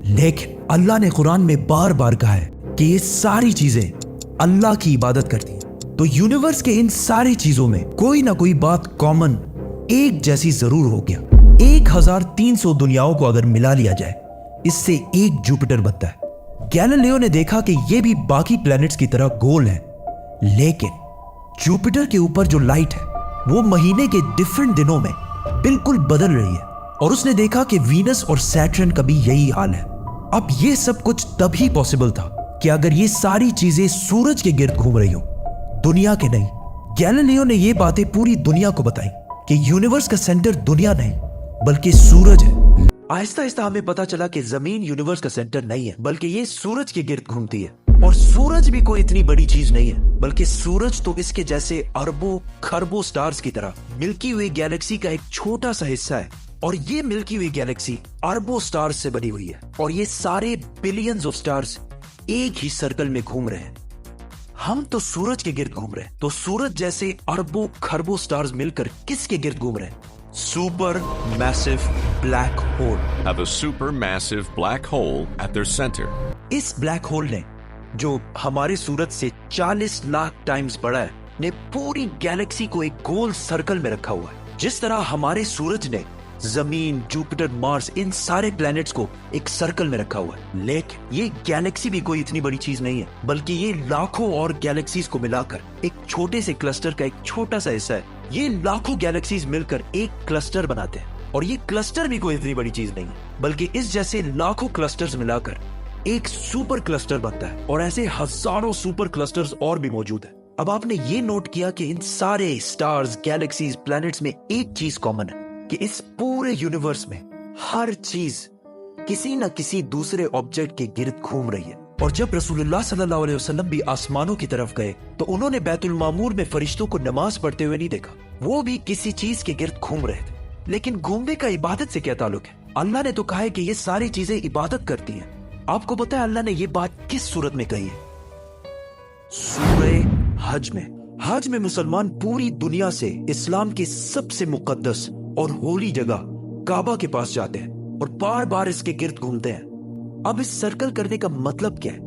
لیکن اللہ نے قرآن میں بار بار کہا ہے کہ یہ ساری چیزیں اللہ کی عبادت کرتی ہیں۔ تو یونیورس کے ان ساری چیزوں میں کوئی نہ کوئی بات کامن ایک جیسی ضرور ہو گیا۔ 1300 دنیاؤں کو اگر ملا لیا جائے اس سے ایک جوپیٹر بنتا ہے۔ گیلیلیو نے دیکھا کہ یہ بھی باقی پلینٹس کی طرح گول ہے، لیکن جوپیٹر کے اوپر جو لائٹ ہے وہ مہینے کے ڈیفرنٹ دنوں میں بالکل بدل رہی ہے، اور اس نے دیکھا کہ وینس اور سیٹرن کا بھی یہی حال ہے۔ اب یہ سب کچھ تبھی پاسبل تھا کہ اگر یہ ساری چیزیں سورج کے گرد گھوم رہی ہوں، دنیا کے نہیں۔ گیلیلیو نے یہ باتیں پوری دنیا کو بتائیں کہ یونیورس کا سینٹر دنیا نہیں بلکہ سورج ہے۔ آہستہ آہستہ ہمیں پتا چلا کہ زمین یونیورس کا سینٹر نہیں ہے بلکہ یہ سورج کے گرد گھومتی ہے، اور سورج بھی کوئی اتنی بڑی چیز نہیں ہے بلکہ سورج تو اس کے جیسے اربوں کھربوں سٹارز کی طرح ملکی ہوئی گیلیکسی کا ایک چھوٹا سا حصہ ہے، اور یہ ملکی ہوئی گیلیکسی اربوں سٹارز سے بنی ہوئی ہے، اور یہ سارے بلینز آف سٹارز ایک ہی سرکل میں گھوم رہے ہیں۔ ہم تو سورج کے گرد گھوم رہے ہیں، تو سورج جیسے اربوں کھربوں سٹارز مل کر کس کے گرد گھوم رہے ہیں؟ Supermassive black hole. Have a supermassive black hole at their center. اس بلیک ہول نے جو ہمارے سورج سے 40 لاکھ ٹائمز بڑا ہے نے پوری گیلیکسی کو ایک گول سرکل میں رکھا ہوا ہے۔ جس طرح ہمارے سورج نے زمین، جوپیٹر، مارس، ان سارے پلینٹس کو ایک سرکل میں رکھا ہوا ہے، لیکن یہ گیلیکسی بھی کوئی اتنی بڑی چیز نہیں ہے بلکہ یہ لاکھوں اور گیلیکسیز کو ملا کر ایک چھوٹے سے کلسٹر کا ایک چھوٹا سا حصہ ہے۔ یہ لاکھوں گیلیکسیز مل کر ایک کلسٹر بناتے ہیں، اور یہ کلسٹر بھی کوئی اتنی بڑی چیز نہیں ہے بلکہ اس جیسے لاکھوں کلسٹرز ملا کر ایک سپر کلسٹر بنتا ہے، اور ایسے ہزاروں سپر کلسٹرز اور بھی موجود ہیں۔ اب آپ نے یہ نوٹ کیا کہ ان سارے سٹارز، گیلیکسیز، پلینٹس میں ایک چیز کامن ہے کہ اس پورے یونیورس میں ہر چیز کسی نہ کسی دوسرے آبجیکٹ کے گرد گھوم رہی ہے۔ اور جب رسول اللہ صلی اللہ علیہ وسلم بھی آسمانوں کی طرف گئے تو انہوں نے بیت المعمور میں فرشتوں کو نماز پڑھتے ہوئے نہیں دیکھا، وہ بھی کسی چیز کے گرد گھوم رہے تھے۔ لیکن گھومنے کا عبادت سے کیا تعلق ہے؟ اللہ نے تو کہا ہے کہ یہ ساری چیزیں عبادت کرتی ہیں۔ آپ کو پتا ہے اللہ نے یہ بات کس صورت میں کہی ہے؟ سورہ حج میں۔ حج میں مسلمان پوری دنیا سے اسلام کی سب سے مقدس اور ہولی جگہ کعبہ کے پاس جاتے ہیں اور بار بار اس کے گرد گھومتے ہیں۔ اب اس سرکل کرنے کا مطلب کیا ہے؟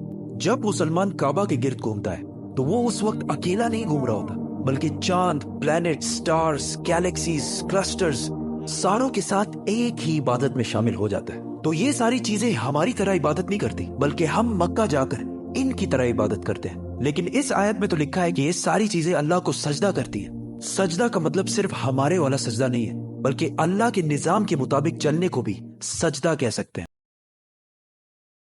جب مسلمان کعبہ کے گرد گھومتا ہے تو وہ اس وقت اکیلا نہیں گھوم رہا ہوتا بلکہ چاند، پلینٹ، سٹارز، گیلیکسیز، کلسٹرز ساروں کے ساتھ ایک ہی عبادت میں شامل ہو جاتا ہے۔ تو یہ ساری چیزیں ہماری طرح عبادت نہیں کرتی بلکہ ہم مکہ جا کر ان کی طرح عبادت کرتے ہیں۔ لیکن اس آیت میں تو لکھا ہے کہ یہ ساری چیزیں اللہ کو سجدہ کرتی ہیں۔ سجدہ کا مطلب صرف ہمارے والا سجدہ نہیں ہے بلکہ اللہ کے نظام کے مطابق چلنے کو بھی سجدہ کہہ سکتے ہیں۔